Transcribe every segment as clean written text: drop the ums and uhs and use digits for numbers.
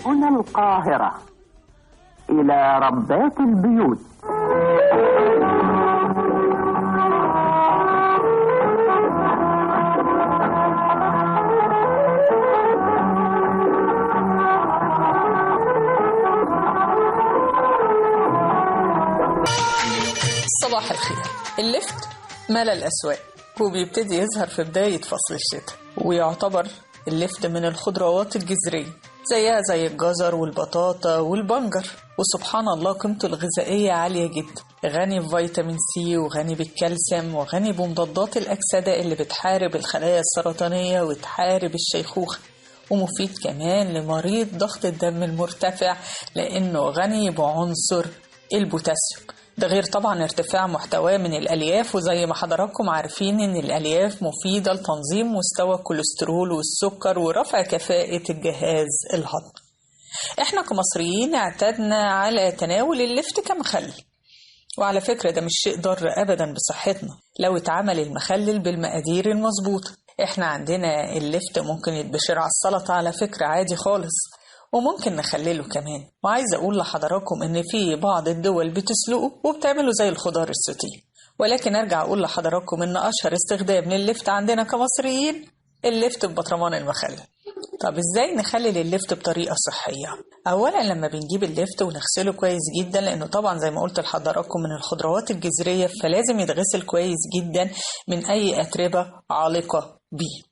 هنا القاهرة، إلى ربات البيوت. صباح الخير. اللفت مال الأسواق وبيبتدي يظهر في بداية فصل الشتاء، ويعتبر اللفت من الخضروات الجذرية زيها زي الجزر والبطاطا والبنجر، وسبحان الله قيمته الغذائية عالية جدا، غني بفيتامين سي وغني بالكالسيوم وغني بمضادات الأكسدة اللي بتحارب الخلايا السرطانية وتحارب الشيخوخة، ومفيد كمان لمريض ضغط الدم المرتفع لأنه غني بعنصر البوتاسيوم. ده غير طبعا ارتفاع محتواه من الألياف، وزي ما حضراتكم عارفين ان الألياف مفيدة لتنظيم مستوى الكوليسترول والسكر ورفع كفاءة الجهاز الهضمي. احنا كمصريين اعتدنا على تناول اللفت كمخلل، وعلى فكرة ده مش شيء ضار أبدا بصحتنا لو اتعمل المخلل بالمقادير المظبوطة. احنا عندنا اللفت ممكن يتبشر على السلطة على فكرة عادي خالص، وممكن نخلله كمان. وعايزة أقول لحضراتكم إن في بعض الدول بتسلقه وبتعمله زي الخضار السوتيه، ولكن أرجع أقول لحضراتكم إن أشهر استخدام لللفت عندنا كمصريين اللفت ببطرمان المخلل. طب إزاي نخلل اللفت بطريقة صحية؟ أولا لما بنجيب اللفت ونغسله كويس جدا، لأنه طبعا زي ما قلت لحضراتكم من الخضروات الجذرية، فلازم يتغسل كويس جدا من أي أتربة عالقة بيه،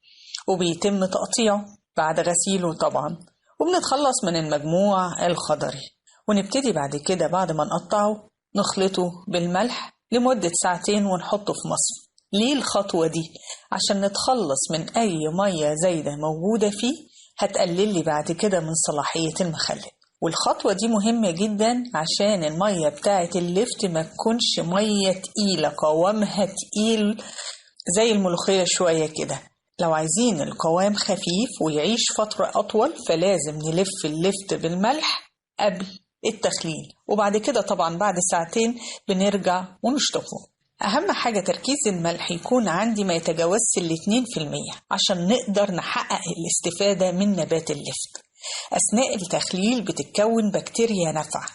وبيتم تقطيعه بعد غسيله طبعا، وبنتخلص من المجموع الخضري، ونبتدي بعد كده بعد ما نقطعه نخلطه بالملح لمدة ساعتين ونحطه في مصفى. ليه الخطوة دي؟ عشان نتخلص من أي مية زايدة موجودة فيه هتقلل لي بعد كده من صلاحية المخلل. والخطوة دي مهمة جدا عشان المية بتاعة اللفت ما تكونش مية تقيلة قوامها تقيل زي الملوخية شوية كده. لو عايزين القوام خفيف ويعيش فترة أطول فلازم نلف اللفت بالملح قبل التخليل، وبعد كده طبعا بعد ساعتين بنرجع ونشطفه. أهم حاجة تركيز الملح يكون عندي ما يتجاوزش 2% عشان نقدر نحقق الاستفادة من نبات اللفت. أثناء التخليل بتتكون بكتيريا نافعة.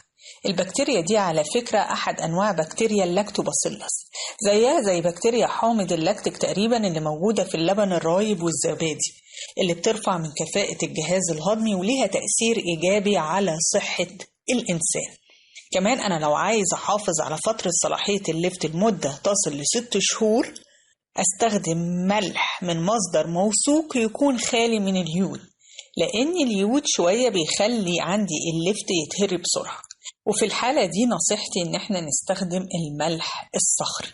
البكتيريا دي على فكرة أحد أنواع بكتيريا اللاكتوباسيلس، زيها زي بكتيريا حامض اللاكتيك تقريبا اللي موجودة في اللبن الرايب والزبادي، اللي بترفع من كفاءة الجهاز الهضمي وليها تأثير إيجابي على صحة الإنسان. كمان أنا لو عايز أحافظ على فترة صلاحية اللفت لمدة تصل ل6 شهور أستخدم ملح من مصدر موثوق يكون خالي من اليود، لأن اليود شوية بيخلي عندي اللفت يتهري بسرعة، وفي الحالة دي نصيحتي إن احنا نستخدم الملح الصخري.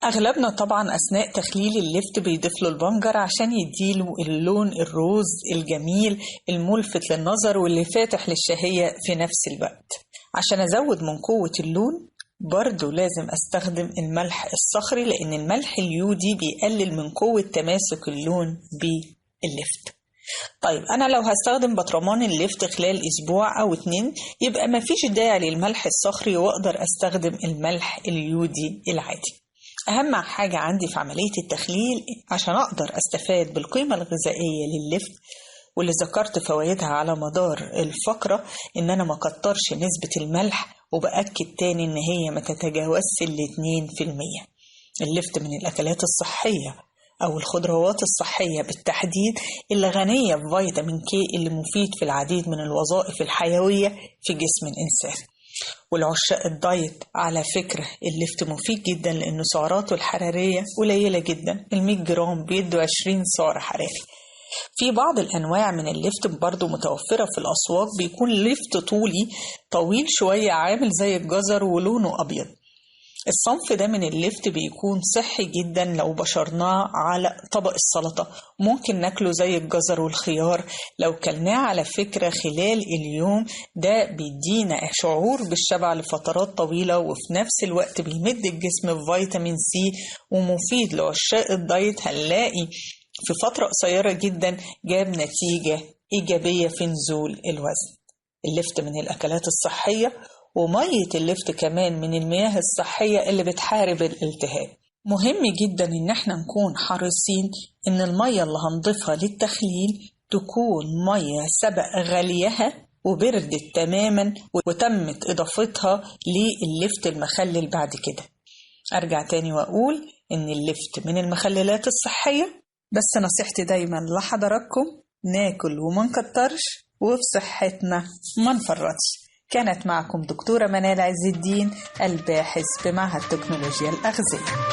أغلبنا طبعا أثناء تخليل اللفت بيضيف له البنجر عشان يديله اللون الروز الجميل الملفت للنظر واللي فاتح للشهية في نفس الوقت. عشان أزود من قوة اللون برضو لازم أستخدم الملح الصخري، لأن الملح اليودي بيقلل من قوة تماسك اللون باللفت. طيب أنا لو هستخدم برطمان اللفت خلال أسبوع أو 2 يبقى مفيش داعي للملح الصخري وأقدر أستخدم الملح اليودي العادي. أهم حاجة عندي في عملية التخليل عشان أقدر أستفاد بالقيمة الغذائية لللفت واللي ذكرت فوائدها على مدار الفقرة إن أنا ما كترش نسبة الملح، وبأكد تاني إن هي ما تتجاوزش 2%. اللفت من الأكلات الصحية أو الخضروات الصحية بالتحديد اللي غنية بفيتامين كي اللي مفيد في العديد من الوظائف الحيوية في جسم الإنسان. والعشاق الدايت على فكرة اللفت مفيد جدا لأنه سعراته الحرارية قليلة جدا، 100 جرام بيدوا 20 سعر حراري. في بعض الأنواع من اللفت برضو متوفرة في الأسواق بيكون لفت طولي طويل شوية عامل زي الجزر ولونه أبيض. الصنف ده من اللفت بيكون صحي جدا لو بشرناه على طبق السلطة، ممكن ناكله زي الجزر والخيار لو كلناه على فكرة خلال اليوم. ده بيدينا شعور بالشبع لفترات طويلة، وفي نفس الوقت بيمد الجسم بفيتامين سي ومفيد لعشاق الدايت. هنلاقي في فترة قصيرة جدا جاب نتيجة إيجابية في نزول الوزن. اللفت من الأكلات الصحية، ومية اللفت كمان من المياه الصحية اللي بتحارب الالتهاب. مهم جدا إن احنا نكون حريصين إن المية اللي هنضيفها للتخليل تكون مية سبق غليها وبردت تماما وتمت إضافتها لللفت المخلل بعد كده. أرجع تاني وأقول إن اللفت من المخللات الصحية، بس نصيحتي دايما لحضراتكم ناكل وما نكترش، وفي صحتنا ما نفرطش. كانت معكم دكتورة منال عز الدين، الباحث بمعهد تكنولوجيا الأغذية.